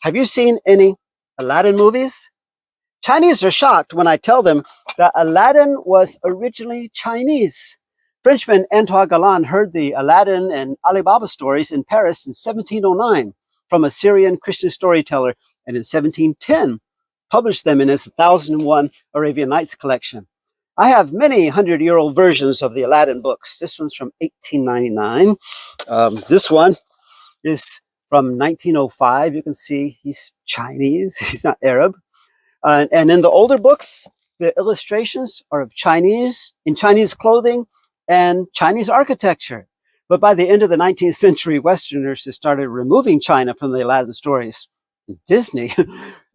Have you seen any Aladdin movies? Chinese are shocked when I tell them that Aladdin was originally Chinese. Frenchman Antoine Galland heard the Aladdin and Alibaba stories in Paris in 1709 from a Syrian Christian storyteller, and in 1710 published them in his 1001 Arabian Nights collection. I have many 100-year-old versions of the Aladdin books. This one's from 1899. This one is from 1905. You can see he's Chinese, he's not Arab. And in the older books, the illustrations are of Chinese, in Chinese clothing and Chinese architecture. But by the end of the 19th century, Westerners had started removing China from the Aladdin stories. Disney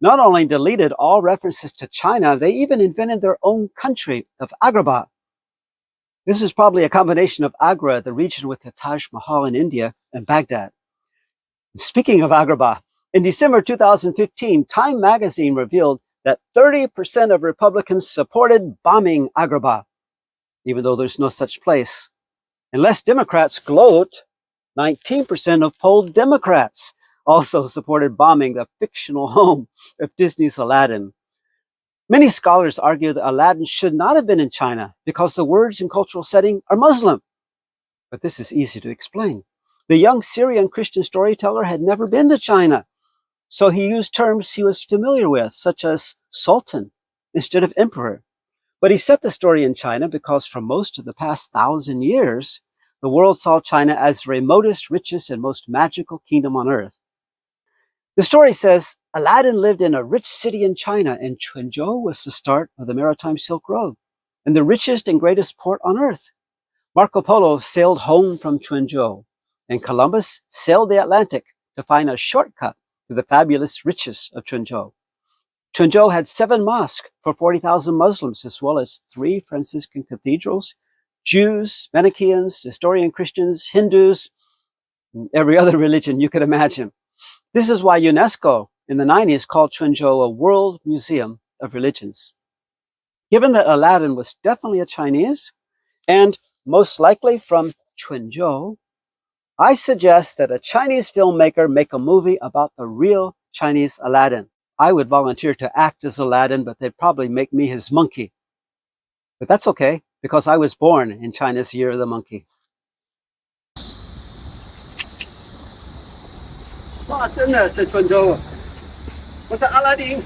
not only deleted all references to China, they even invented their own country of Agrabah. This is probably a combination of Agra, the region with the Taj Mahal in India, and Baghdad. Speaking of Agrabah, in December 2015, Time magazine revealed that 30% of Republicans supported bombing Agrabah, even though there's no such place. And lest Democrats gloat, 19% of polled Democrats also supported bombing the fictional home of Disney's Aladdin. Many scholars argue that Aladdin should not have been in China because the words and cultural setting are Muslim. But this is easy to explain. The young Syrian Christian storyteller had never been to China, so he used terms he was familiar with, such as sultan instead of emperor. But he set the story in China because for most of the past 1,000 years, the world saw China as the remotest, richest, and most magical kingdom on earth. The story says Aladdin lived in a rich city in China, and Quanzhou was the start of the Maritime Silk Road and the richest and greatest port on earth. Marco Polo sailed home from Quanzhou, and Columbus sailed the Atlantic to find a shortcut to the fabulous riches of Quanzhou. Quanzhou had 7 mosques for 40,000 Muslims, as well as 3 Franciscan cathedrals, Jews, Manichaeans, Nestorian Christians, Hindus, and every other religion you could imagine. This is why UNESCO in the 90s called Quanzhou a World Museum of Religions. Given that Aladdin was definitely a Chinese, and most likely from Quanzhou, I suggest that a Chinese filmmaker make a movie about the real Chinese Aladdin. I would volunteer to act as Aladdin, but they'd probably make me his monkey. But that's okay, because I was born in China's Year of the Monkey. 哇，真的是春秋，我是阿拉丁。